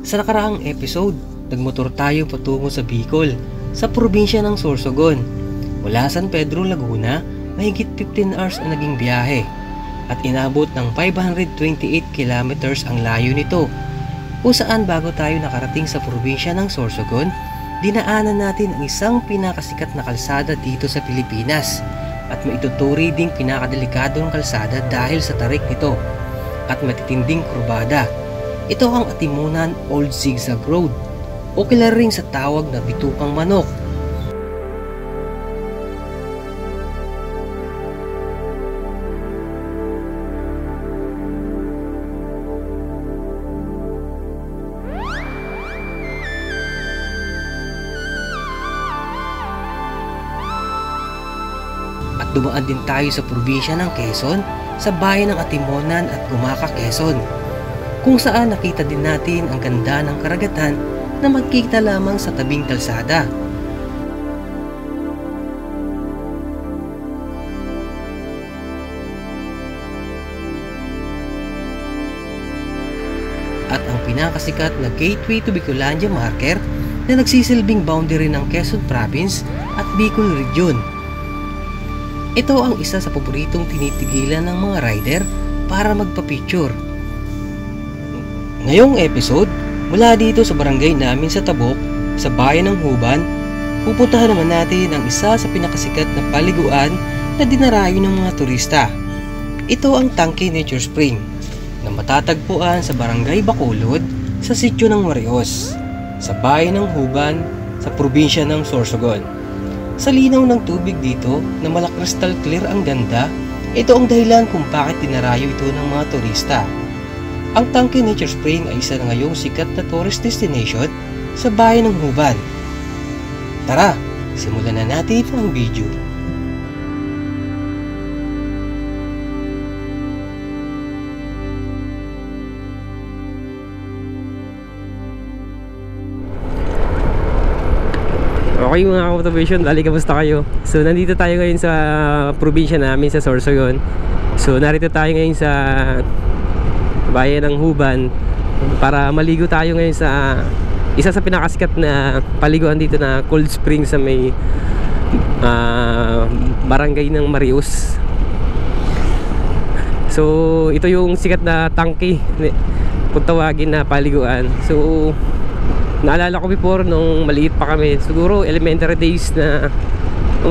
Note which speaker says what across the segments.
Speaker 1: Sa nakaraang episode, nagmotor tayo patungo sa Bicol, sa probinsya ng Sorsogon. Mula San Pedro, Laguna, mahigit 15 hours ang naging biyahe at inabot ng 528 kilometers ang layo nito, kung saan bago tayo nakarating sa probinsya ng Sorsogon, dinaanan natin ang isang pinakasikat na kalsada dito sa Pilipinas at maituturi ding pinakadelikadong kalsada dahil sa tarik nito at matitinding kurbada. Ito ang Atimunan Old Zigzag Road o kilala rin sa tawag na Bitukang Manok. At dumaan din tayo sa probinsya ng Quezon, sa bayan ng Atimonan at Gumaca, Quezon, kung saan nakita din natin ang ganda ng karagatan na magkikita lamang sa tabing kalsada. At ang pinakasikat na gateway to Bicolandia marker na nagsisilbing boundary ng Quezon Province at Bicol Region. Ito ang isa sa paboritong tinitigilan ng mga rider para magpa-picture. Ngayong episode, mula dito sa barangay namin sa Tabok, sa bayan ng Huban, pupuntahan naman natin ang isa sa pinakasikat na paliguan na dinarayo ng mga turista. Ito ang Tangke Nature Spring na matatagpuan sa barangay Bacolod sa sitio ng Marios, sa bayan ng Huban, sa probinsya ng Sorsogon. Sa linaw ng tubig dito na crystal clear ang ganda, ito ang dahilan kung bakit dinarayo ito ng mga turista. Ang Tangke Nature Spring ay isa na ngayong sikat na tourist destination sa bayan ng Huban. Tara, simulan na natin ang video.
Speaker 2: Okay mga motivation, dali kamusta kayo? So nandito tayo ngayon sa probinsya namin sa Sorsogon. So narito tayo ngayon sa bayan ng Huban para maligo tayo ngayon sa isa sa pinakasikat na paliguan dito na cold spring sa may barangay ng Marius. So ito yung sikat na tangke kung tawagin na paliguan. So naalala ko before nung maliit pa kami, siguro elementary days, na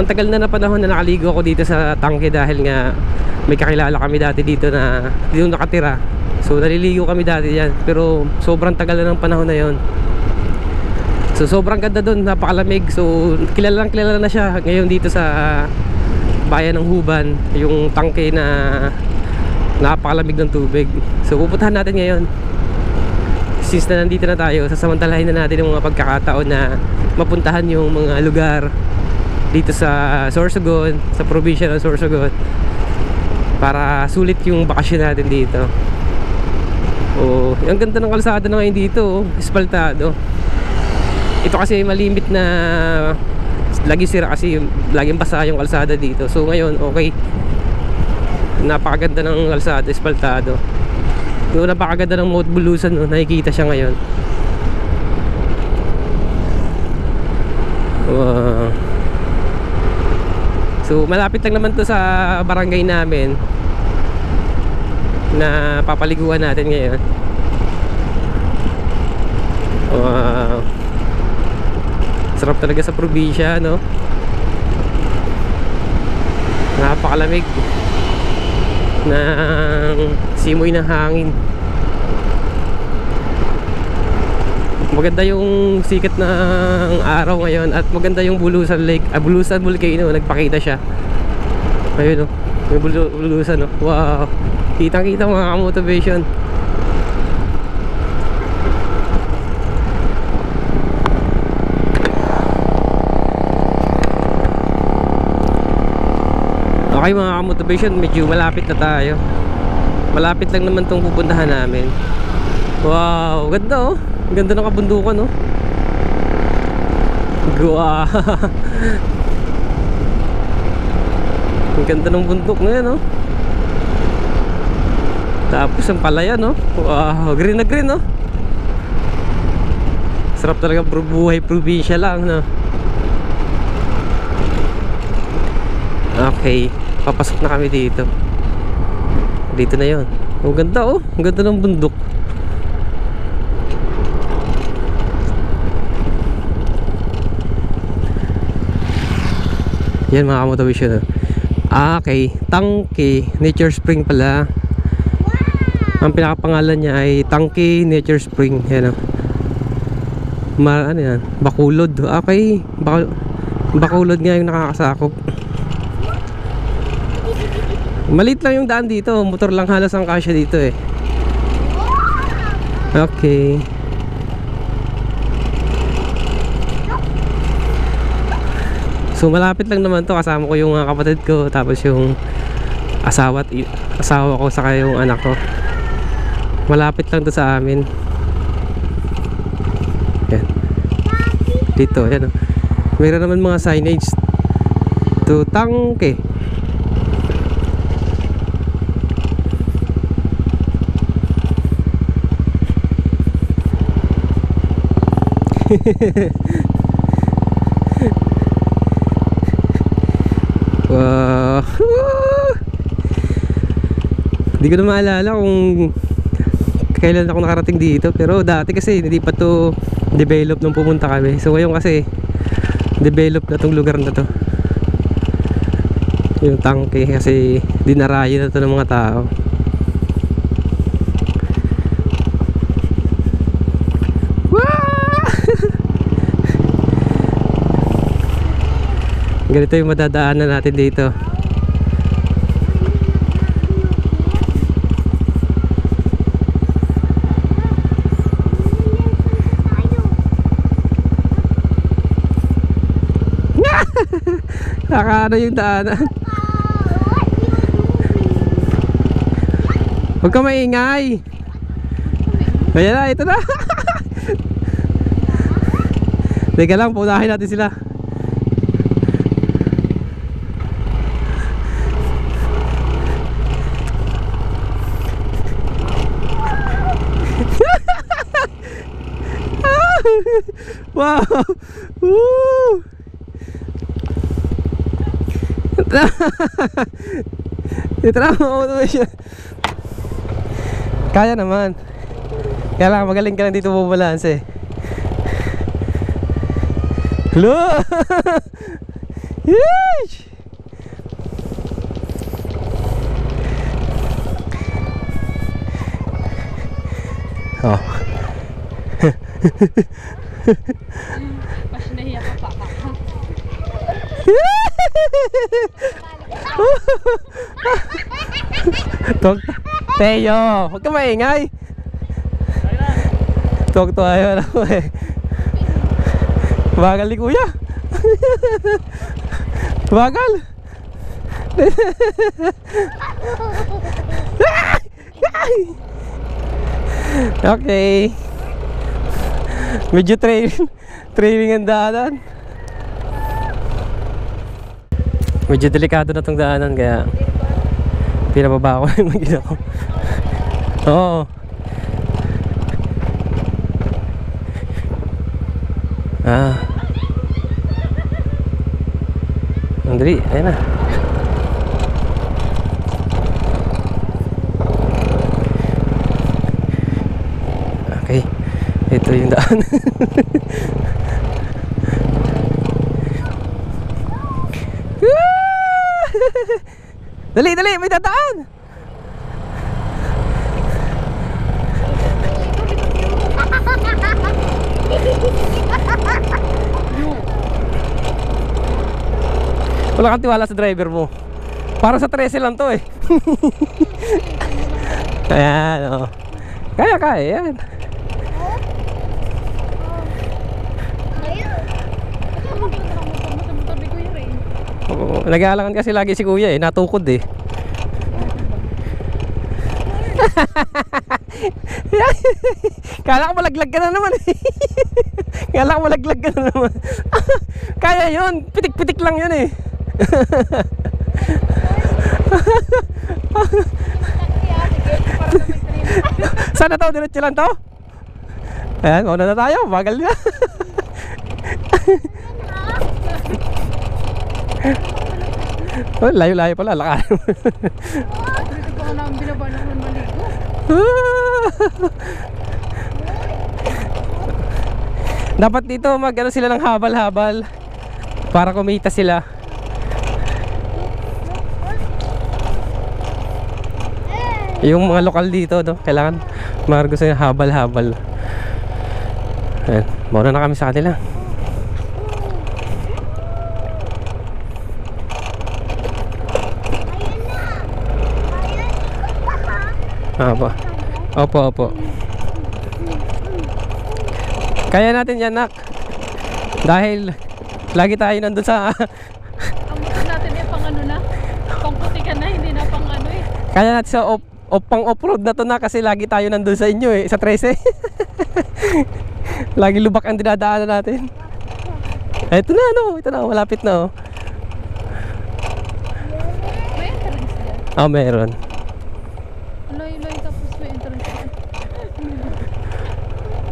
Speaker 2: tagal na panahon na nakaligo ako dito sa tangke dahil nga may kakilala kami dati dito na dito nakatira. So naliligo kami dati yan, pero sobrang tagal na ng panahon na yon. So sobrang ganda doon, napakalamig. So kilala na siya ngayon dito sa bayan ng Huban, yung tangke na napakalamig ng tubig. So pupuntahan natin ngayon. Since na nandito na tayo, sasamantalahin na natin yung mga pagkakataon na mapuntahan yung mga lugar dito sa Sorsogon, sa probinsya ng Sorsogon, para sulit yung bakasyon natin dito. Oh, ang ganda ng kalsada na ngayon dito, espaltado. Ito kasi malimit na lagi sira kasi laging basa yung kalsada dito. So ngayon, okay, napakaganda ng kalsada, espaltado. Yung napakaganda ng Mount Bulusan, no? Nakikita siya ngayon. So malapit lang naman to sa barangay namin na papaliguan natin ngayon. Sarap talaga sa probinsya, no? Napakalamig ng simoy ng hangin. Maganda yung sikat ng araw ngayon at maganda yung Bulusan Lake, Bulusan Volcano, nagpakita siya. Ayun, no? May Bulusan, no? Wow, kitang-kita mga motivation. Okay mga motivation, medyo malapit na tayo. Malapit lang naman tong pupuntahan namin. Wow, ganda oh. Ganda ng kabundukan oh. Wow. Ang ganda ng bundok na yan oh. Tapos ang palayan oh. Wow, green na green oh. Sarap talaga buhay probinsya lang, no? Okay, papasok na kami dito. Dito na yon. Ang ganda, oh. Ang ganda ng bundok. Yan mga kamotovision. Okay, Tangke Nature Spring pala. Ang pinakapangalan niya ay Tangke Nature Spring. Yan, ano yan? Bakulod. Okay, Bakulod nga yung nakakasakop. Maliit lang yung daan dito. Motor lang halos ang kasya dito eh. Okay. So malapit lang naman to. Kasama ko yung kapatid ko. Tapos yung asawa ko saka yung anak ko. Malapit lang to sa amin. Yan. Dito, yan. Mayroon naman mga signage to Tangke. Wow. Hindi ko na maalala kung kailan ako nakarating dito, pero dati kasi hindi pa to develop nung pumunta kami. So ngayon kasi develop na tong lugar na to, yung Tangke, kasi dinarayo na to ng mga tao. Ganito yung madadaanan natin dito. Nakakaano yung daanan. Huwag ka maingay. Ayan na, ito na. Teka lang, punahin natin sila. Wow! Woo! Ito na, kaya naman. Kaya lang, magaling ka lang dito bubalance eh. Hello! Yeesh! Oh.
Speaker 3: Mas nahiya ka pa.
Speaker 2: Teo, huwag ka maingay. Tok to ayaw na ako eh. Bagal ni kuya. Bagal. Okay. Medyo trailing ang daanan. Medyo delikado na tong daanan, kaya pinababa ko yung magina ko. Oo. Andali, ayan na. Okay, ito yung daan. Dali, dali, may dadaan. Wala kang tiwala sa driver mo. Para sa 13 lang to eh. Ayan, oh. Kaya, yan. Nag-aalangan kasi lagi si kuya eh, natukod eh. Kala ko malaglag ka na naman eh. Kala ko malaglag ka na naman. Kaya yun, pitik-pitik lang yun eh. Sana to, diretso lang to? Ayan, mauna na tayo. Bagal na. Oh, layo-layo pala. Lakarin mo.
Speaker 3: Dito pa ako namin binaba naman maligo.
Speaker 2: Dapat dito mag-ano sila ng habal-habal para kumita sila. Yung mga lokal dito, no, kailangan margo sa habal-habal. Ayan, mauna na kami sa kanila. Opo. Opo, opo. Kaya natin yan, nak. Dahil lagi tayo nandun sa
Speaker 3: Ang motor natin eh, pang ano na. Pang puti ka na, hindi na pang ano eh.
Speaker 2: kaya natin sa pang off-road na to na, kasi lagi tayo nandun sa inyo eh, sa 13. Lagi lubak ang dinadaanan natin. Ito na, no, ito na, malapit na, oh.
Speaker 3: May entrance dyan.
Speaker 2: Ah, meron.
Speaker 3: Layo-layo tapos may entrance dyan.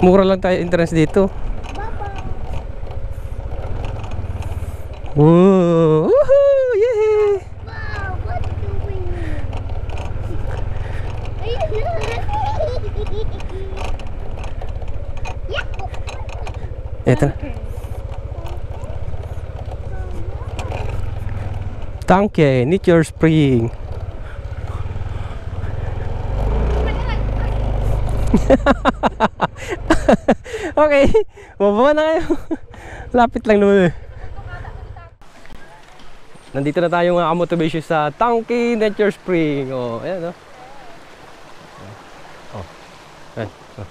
Speaker 2: Mura lang tayo entrance dito. Woo! Woohoo! Yay!
Speaker 4: Wow, what's doing
Speaker 2: Ito na.
Speaker 3: Okay.
Speaker 2: Tanke, Nature Spring. Okay, mababa na kayo. Lapit lang naman eh. Nandito na tayo mga motivation sa Tanke Nature Spring. Oh, ayan, oh. Oh. Ayan. Oh.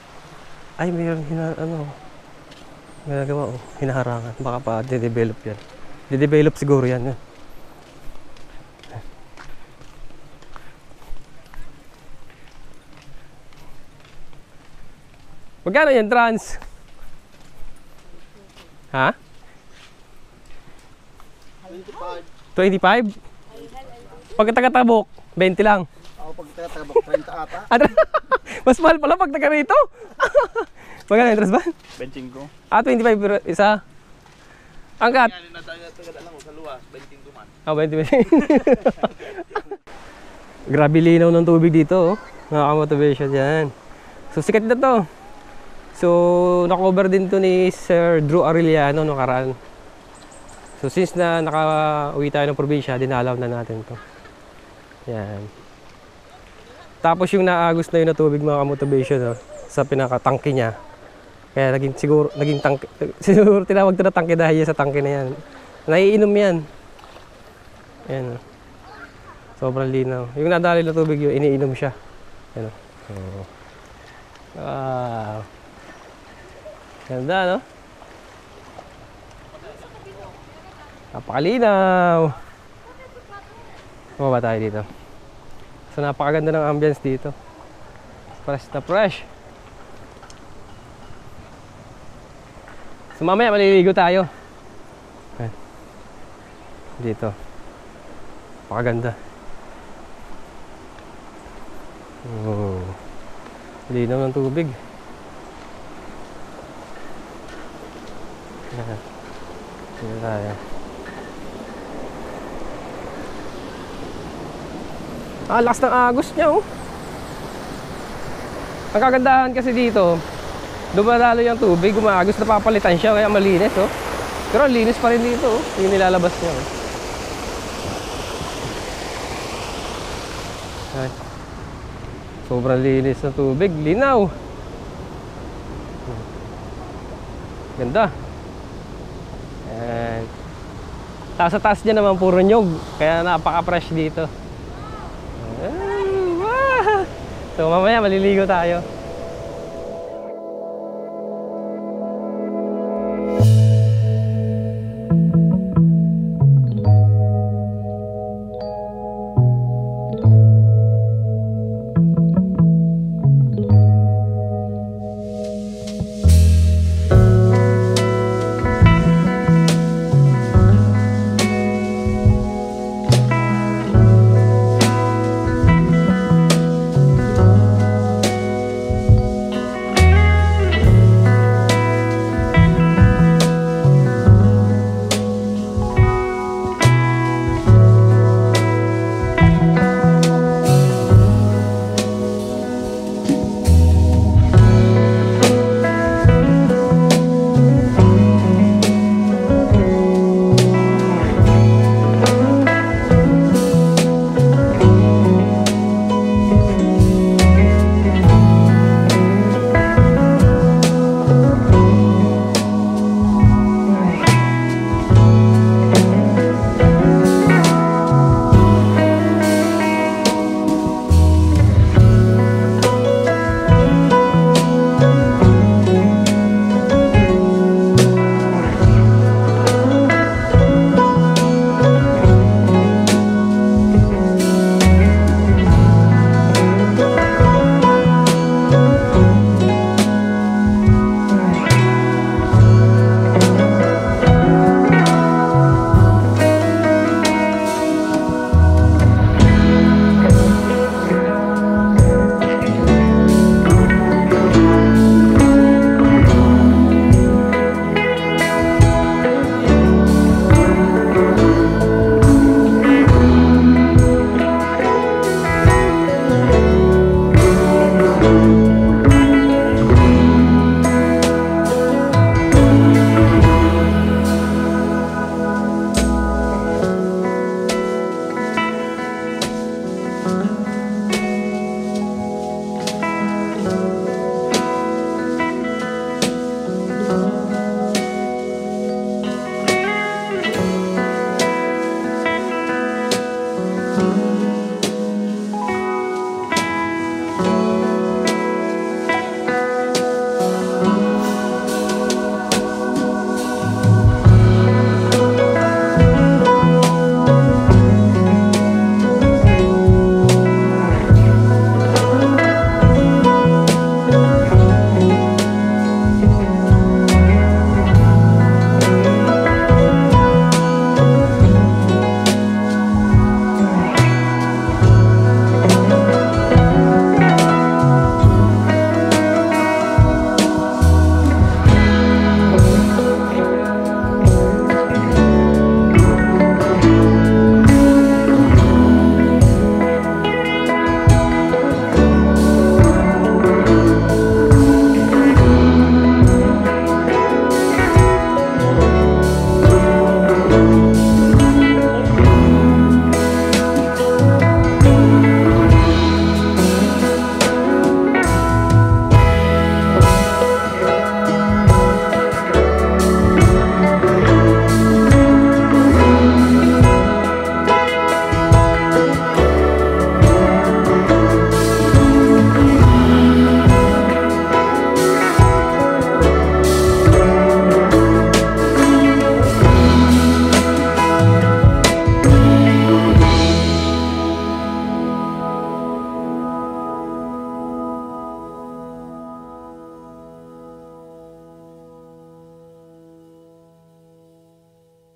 Speaker 2: Ay, mayroon may nagawa, oh. Hinaharangan. Baka pa de-develop yan. De-develop siguro yan. Magkano yan, trans? Ha? 25? Pag taga-Tabok, 20 lang.
Speaker 5: Ako pag taga-Tabok, 30 ata.
Speaker 2: Mas mahal pala pag taga rito. Magkano yung trans ba?
Speaker 5: 25 ko.
Speaker 2: Ah, 25 per isa. Angkat.
Speaker 5: Yan, taga-dalang ko sa luwas, 25 man.
Speaker 2: Ah, 20. Grabe linaw ng tubig dito, oh. Nakaka-motivation yan. So, sikat na to. So, na-cover din to ni Sir Drew Arellano nung karaan. So, since na naka-uwi tayo ng probinsya, dinalaw na natin to. Yan. Tapos yung naagos na yun na tubig, mga motivation, oh, sa pinaka-tangke niya. Kaya siguro tinawag to na tangke dahil sa tangke na yan. Naiinom yan. Ayan, oh. Sobrang linaw. Yung nadali na tubig yun, iniinom siya. Ayan, oh. Wow. Ganda, no? Napakalinaw. Bumaba tayo dito. So, napakaganda ng ambience dito. Fresh na fresh. So, mamaya maliligo tayo. Ayan. Dito. Napakaganda. Oh. Linaw ng tubig. Dito tayo. Lakas ng agos niya, oh. Ang kagandahan kasi dito, dumadalo yung tubig, gumagos, napapalitan siya, kaya malinis, oh. Pero linis pa rin dito, oh. Yung nilalabas niya, oh. Ay. Sobrang linis ng tubig, linaw. Ganda. Ayan. Taas sa taas niya naman puro nyog, kaya napaka-fresh dito. So mamaya maliligo tayo.